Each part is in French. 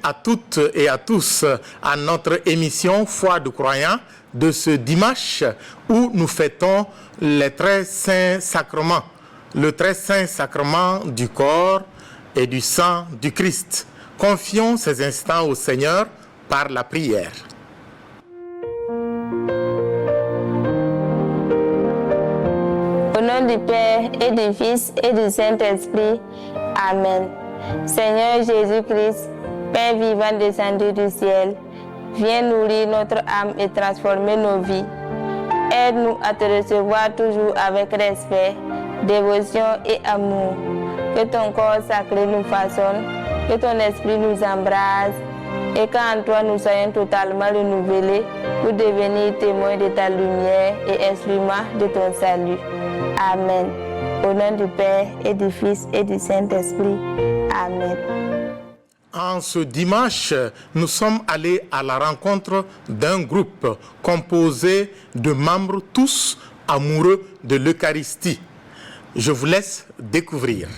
à toutes et à tous à notre émission Foi de croyants de ce dimanche où nous fêtons les très saints sacrements, le très saint sacrement du corps et du sang du Christ. Confions ces instants au Seigneur par la prière. Au nom du Père et du Fils et du Saint-Esprit. Amen. Seigneur Jésus-Christ, Père vivant descendu du ciel, viens nourrir notre âme et transformer nos vies. Aide-nous à te recevoir toujours avec respect, dévotion et amour. Que ton corps sacré nous façonne, que ton esprit nous embrase et qu'en toi nous soyons totalement renouvelés pour devenir témoins de ta lumière et instruments de ton salut. Amen. Au nom du Père et du Fils et du Saint-Esprit. Amen. En ce dimanche, nous sommes allés à la rencontre d'un groupe composé de membres tous amoureux de l'Eucharistie. Je vous laisse découvrir.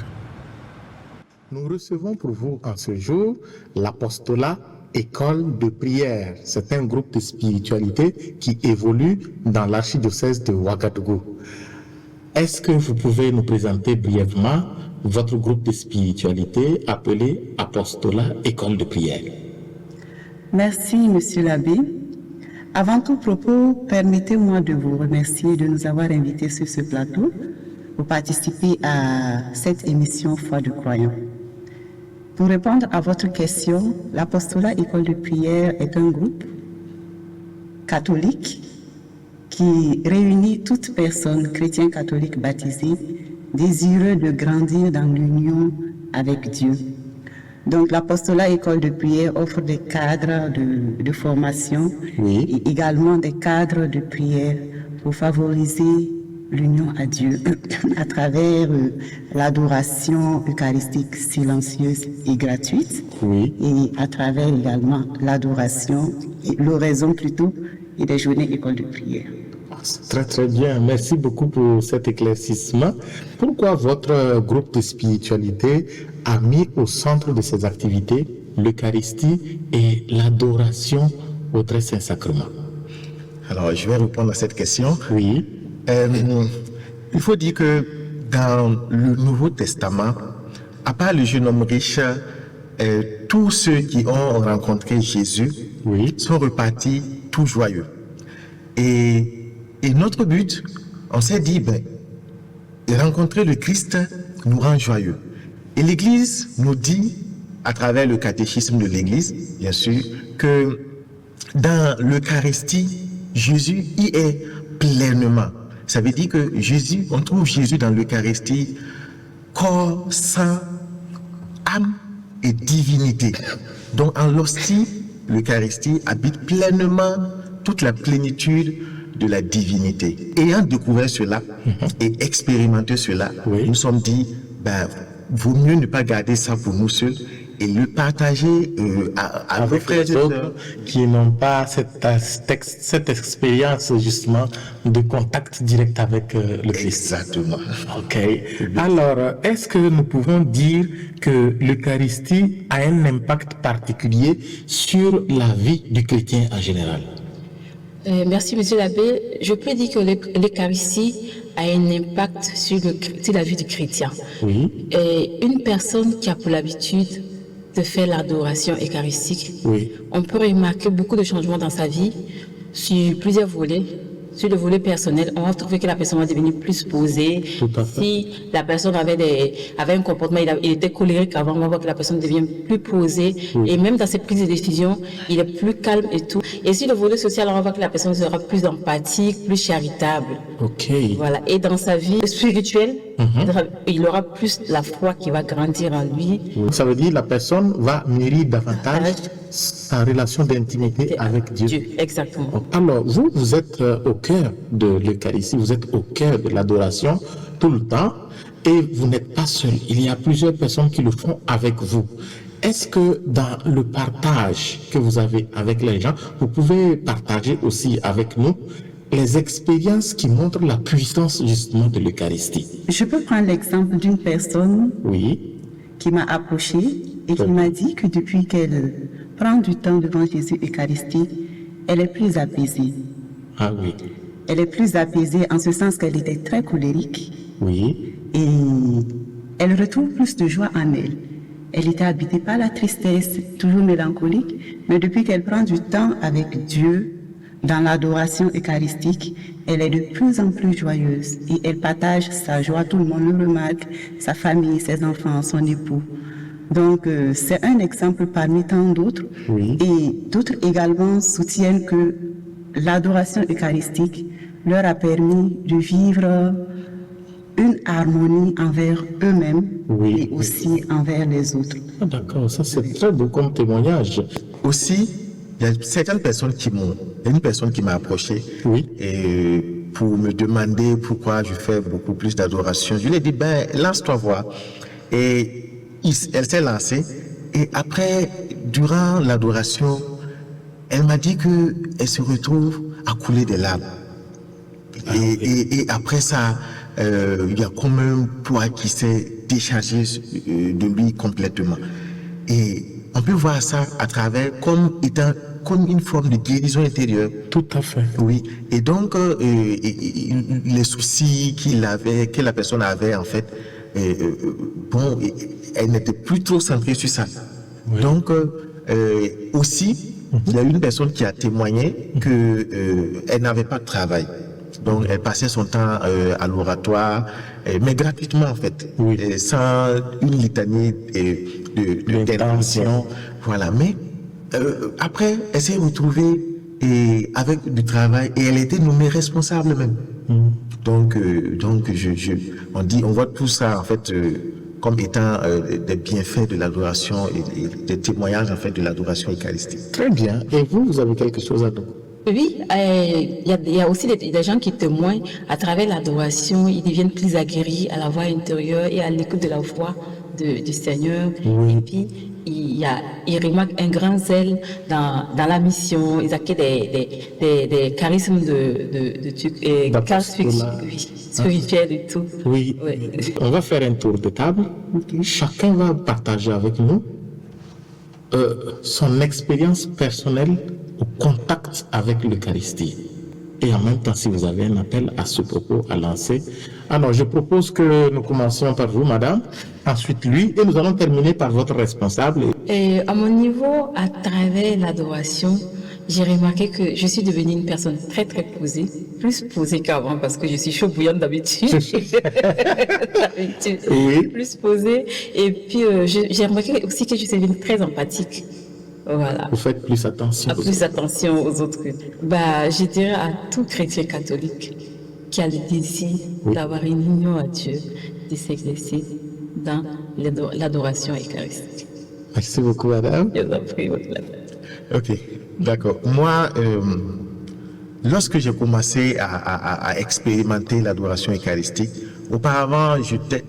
Nous recevons pour vous en ce jour l'apostolat École de prière. C'est un groupe de spiritualité qui évolue dans l'archidiocèse de Ouagadougou. Est-ce que vous pouvez nous présenter brièvement votre groupe de spiritualité appelé Apostolat École de prière? Merci, Monsieur l'abbé. Avant tout propos, permettez-moi de vous remercier de nous avoir invités sur ce plateau pour participer à cette émission Foi de croyants. Pour répondre à votre question, l'Apostolat École de prière est un groupe catholique qui réunit toute personne chrétien catholique baptisée désireux de grandir dans l'union avec Dieu. Donc l'apostolat École de prière offre des cadres de formation et également des cadres de prière pour favoriser l'union à Dieu à travers l'adoration eucharistique silencieuse et gratuite et à travers également l'adoration, l'oraison plutôt, et des journées École de prière. Très très bien, merci beaucoup pour cet éclaircissement. Pourquoi votre groupe de spiritualité a mis au centre de ses activités l'Eucharistie et l'adoration au très saint sacrement? Alors, je vais répondre à cette question. Oui. Il faut dire que dans le Nouveau Testament, à part le jeune homme riche, tous ceux qui ont rencontré Jésus sont repartis tout joyeux. Et notre but, on s'est dit, rencontrer le Christ nous rend joyeux. Et l'Église nous dit, à travers le catéchisme de l'Église, bien sûr, que dans l'Eucharistie, Jésus y est pleinement. Ça veut dire que Jésus, on trouve Jésus dans l'Eucharistie, corps, sang, âme et divinité. Donc en l'hostie, l'Eucharistie habite pleinement toute la plénitude de la divinité. Ayant découvert cela et expérimenté cela, nous nous sommes dit, vaut mieux ne pas garder ça pour nous seuls et le partager avec les autres qui n'ont pas cette expérience justement de contact direct avec le Christ. Exactement. Ok. Alors, est-ce que nous pouvons dire que l'Eucharistie a un impact particulier sur la vie du chrétien en général? Merci, Monsieur l'abbé. Je peux dire que l'Eucharistie a un impact sur la vie du chrétien. Oui. Et une personne qui a pour l'habitude de faire l'adoration eucharistique, on peut remarquer beaucoup de changements dans sa vie sur plusieurs volets. Sur le volet personnel, on va trouver que la personne va devenir plus posée. Si la personne avait un comportement, il était colérique avant, on va voir que la personne devient plus posée. Et même dans ses prises de décision, il est plus calme et tout. Et sur le volet social, on va voir que la personne sera plus empathique, plus charitable. Ok. Voilà. Et dans sa vie spirituelle, il aura plus la foi qui va grandir en lui. Ça veut dire que la personne va mûrir davantage sa relation d'intimité avec Dieu. Exactement. Alors, vous êtes au cœur de l'Eucharistie, vous êtes au cœur de l'adoration tout le temps et vous n'êtes pas seul. Il y a plusieurs personnes qui le font avec vous. Est-ce que dans le partage que vous avez avec les gens, vous pouvez partager aussi avec nous les expériences qui montrent la puissance justement de l'Eucharistie? Je peux prendre l'exemple d'une personne qui m'a approché et qui m'a dit que depuis qu'elle prend du temps devant Jésus Eucharistique, elle est plus apaisée. Ah oui. Elle est plus apaisée en ce sens qu'elle était très colérique. Oui. Et elle retrouve plus de joie en elle. Elle était habitée par la tristesse, toujours mélancolique, mais depuis qu'elle prend du temps avec Dieu, dans l'adoration eucharistique, elle est de plus en plus joyeuse et elle partage sa joie, tout le monde le remarque, sa famille, ses enfants, son époux. Donc, c'est un exemple parmi tant d'autres. Oui. Et d'autres également soutiennent que l'adoration eucharistique leur a permis de vivre une harmonie envers eux-mêmes Oui. et aussi envers les autres. Ah, d'accord, ça c'est très beau comme témoignage. Aussi, il y a certaines personnes qui m'ont... Il y a une personne qui m'a approché Oui. et pour me demander pourquoi je fais beaucoup plus d'adoration. Je lui ai dit, ben, lance-toi voir. Et elle s'est lancée. Et après, durant l'adoration, elle m'a dit qu'elle se retrouve à couler des larmes. Et après ça, il y a comme un poids qui s'est déchargé de lui complètement. Et on peut voir ça à travers comme une forme de guérison intérieure. Tout à fait. Oui. Et donc, les soucis que la personne avait, en fait, bon, elle n'était plus trop centrée sur ça. Oui. Donc, aussi, il y a une personne qui a témoigné qu'elle n'avait pas de travail. Donc, elle passait son temps à l'oratoire, mais gratuitement, en fait, Oui. sans une litanie d'intention. Voilà. Mais après, elle s'est retrouvée avec du travail et elle était nommée responsable même. Donc, on voit tout ça, en fait, comme étant des bienfaits de l'adoration et des témoignages, en fait, de l'adoration eucharistique. Très bien. Et vous avez quelque chose à dire? Oui, il y a aussi des gens qui témoignent à travers l'adoration, ils deviennent plus aguerris à la voix intérieure et à l'écoute de la voix du Seigneur. Oui. Et puis, ils remarquent un grand zèle dans la mission, ils acquièrent des charismes spirituels et tout. Oui. Ouais. On va faire un tour de table. Chacun va partager avec nous son expérience personnelle au contact avec l'Eucharistie. Et en même temps, si vous avez un appel à ce propos à lancer. Alors, je propose que nous commencions par vous, madame, ensuite lui, et nous allons terminer par votre responsable. Et à mon niveau, à travers l'adoration, j'ai remarqué que je suis devenue une personne très très posée, plus posée qu'avant parce que je suis chaud bouillante d'habitude. Oui. Plus posée. Et puis j'ai remarqué aussi que je suis devenue très empathique. Voilà. Vous faites plus attention. Plus attention aux autres. Je dirais à tout chrétien catholique qui a le désir d'avoir une union à Dieu, de s'exercer dans l'adoration eucharistique. Merci beaucoup, madame. Je vous en prie, votre place. Ok, d'accord. Moi, lorsque j'ai commencé à expérimenter l'adoration eucharistique, auparavant, j'étais,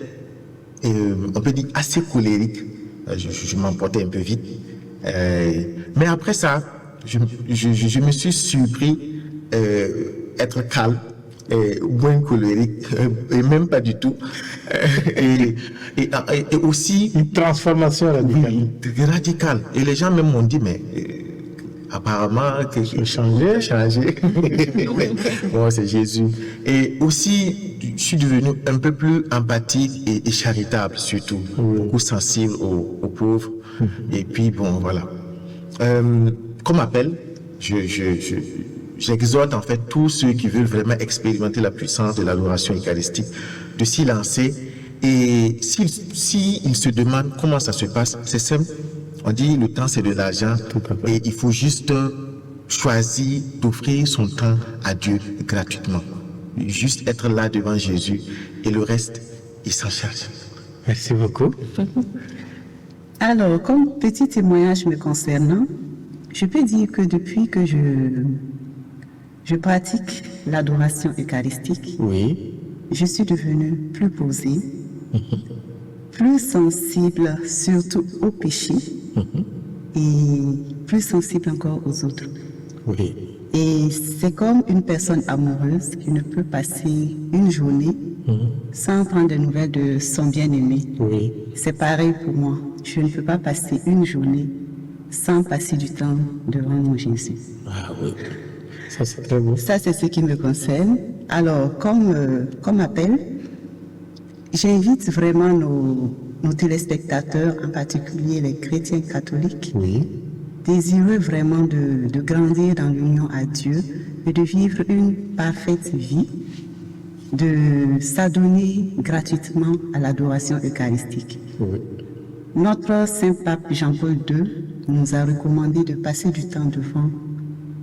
on peut dire, assez colérique. Je m'emportais un peu vite. Mais après ça, je me suis surpris être calme, moins colérique, et même pas du tout. Et aussi... Une transformation radicale. Oui, radicale. Et les gens même m'ont dit, mais apparemment, que je changé. Bon, c'est Jésus. Et aussi, je suis devenu un peu plus empathique et charitable, surtout. Beaucoup sensible aux pauvres. Et puis, bon, voilà. Comme appel, j'exhorte en fait tous ceux qui veulent vraiment expérimenter la puissance de l'adoration eucharistique de s'y lancer. Et s'ils se demandent comment ça se passe, c'est simple. On dit le temps c'est de l'argent et il faut juste choisir d'offrir son temps à Dieu gratuitement. Juste être là devant Jésus et le reste, il s'en charge. Merci beaucoup. Alors, comme petit témoignage me concernant, je peux dire que depuis que je pratique l'adoration eucharistique, Oui. je suis devenue plus posée, plus sensible surtout au péché et plus sensible encore aux autres. Oui. Et c'est comme une personne amoureuse qui ne peut passer une journée sans prendre de nouvelles de son bien-aimé. Oui. C'est pareil pour moi. je ne peux pas passer une journée sans passer du temps devant mon Jésus. Ah oui, ça c'est très beau. Ça, c'est ce qui me concerne. Alors, comme appel, j'invite vraiment nos téléspectateurs, en particulier les chrétiens catholiques, désireux vraiment de grandir dans l'union à Dieu et de vivre une parfaite vie, de s'adonner gratuitement à l'adoration eucharistique. Oui. Notre Saint-Pape Jean-Paul II nous a recommandé de passer du temps devant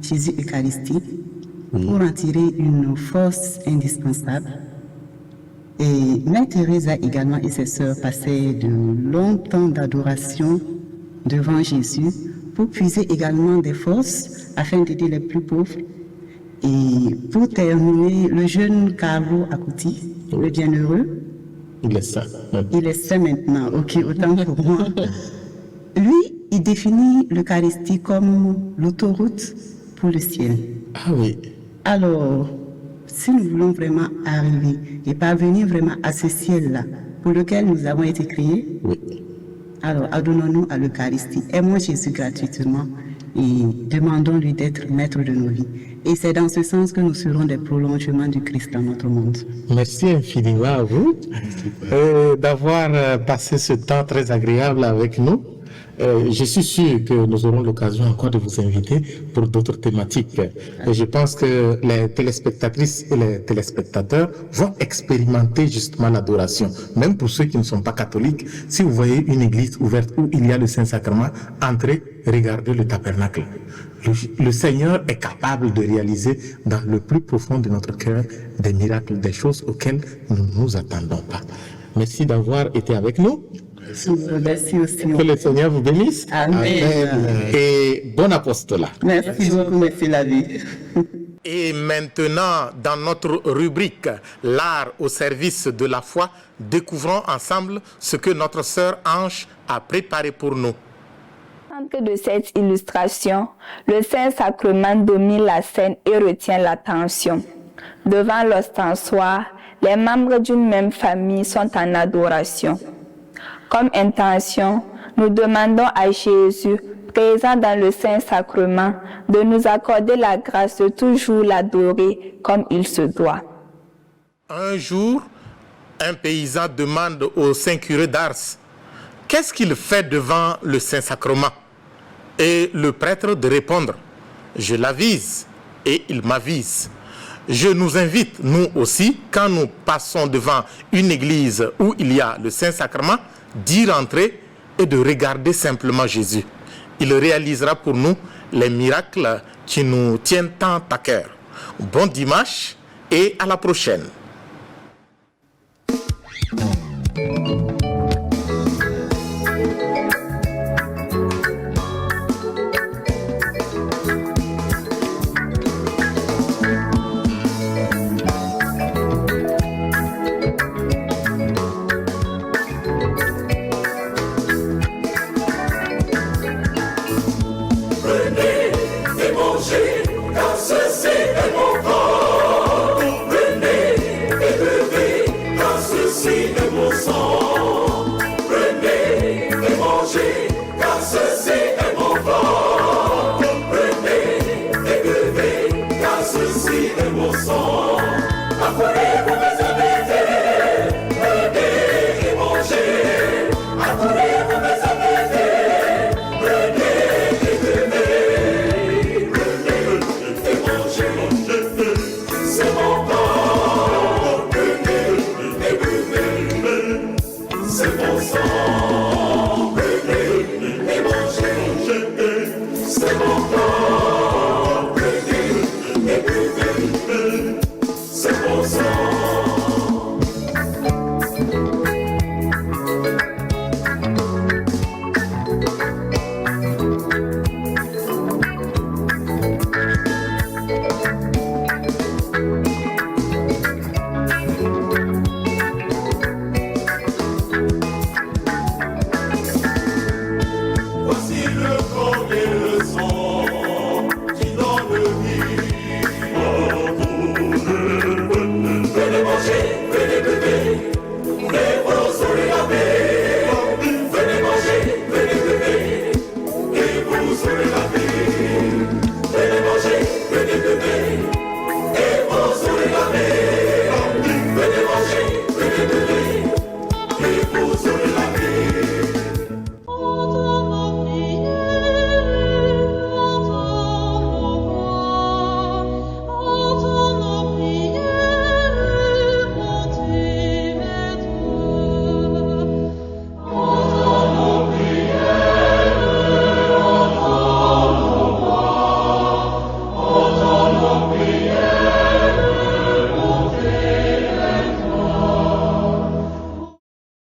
Jésus eucharistique pour en tirer une force indispensable. Et Mère Thérèse également et ses sœurs passaient de longs temps d'adoration devant Jésus pour puiser également des forces afin d'aider les plus pauvres. Et pour terminer, le jeune Carlo Acuti, le bienheureux, Il est ça. il est saint maintenant, ok, autant pour moi. Lui, il définit l'Eucharistie comme l'autoroute pour le ciel. Ah oui. Alors, si nous voulons vraiment arriver et parvenir vraiment à ce ciel-là pour lequel nous avons été créés, Oui. alors adonnons-nous à l'Eucharistie. Aimons Jésus gratuitement et demandons-lui d'être maître de nos vies. Et c'est dans ce sens que nous serons des prolongements du Christ dans notre monde. Merci infiniment à vous d'avoir passé ce temps très agréable avec nous. Je suis sûr que nous aurons l'occasion encore de vous inviter pour d'autres thématiques. Et je pense que les téléspectatrices et les téléspectateurs vont expérimenter justement l'adoration. Même pour ceux qui ne sont pas catholiques, si vous voyez une église ouverte où il y a le Saint-Sacrement, entrez, regardez le tabernacle. Le Seigneur est capable de réaliser dans le plus profond de notre cœur des miracles, des choses auxquelles nous ne nous attendons pas. Merci d'avoir été avec nous. Merci aussi. Que le Seigneur vous bénisse. Amen. Et bon apostolat. Merci beaucoup, merci la vie. Et maintenant, dans notre rubrique « L'art au service de la foi », découvrons ensemble ce que notre sœur Ange a préparé pour nous. Au centre de cette illustration, le Saint-Sacrement domine la scène et retient l'attention. Devant l'ostensoir, les membres d'une même famille sont en adoration. Comme intention, nous demandons à Jésus, présent dans le Saint-Sacrement, de nous accorder la grâce de toujours l'adorer comme il se doit. Un jour, un paysan demande au Saint-Curé d'Ars « Qu'est-ce qu'il fait devant le Saint-Sacrement ?» Et le prêtre de répondre « Je l'avise et il m'avise. » Je nous invite, nous aussi, quand nous passons devant une église où il y a le Saint-Sacrement, d'y rentrer et de regarder simplement Jésus. Il réalisera pour nous les miracles qui nous tiennent tant à cœur. Bon dimanche et à la prochaine. Venez et mangez, car ceci est mon corps.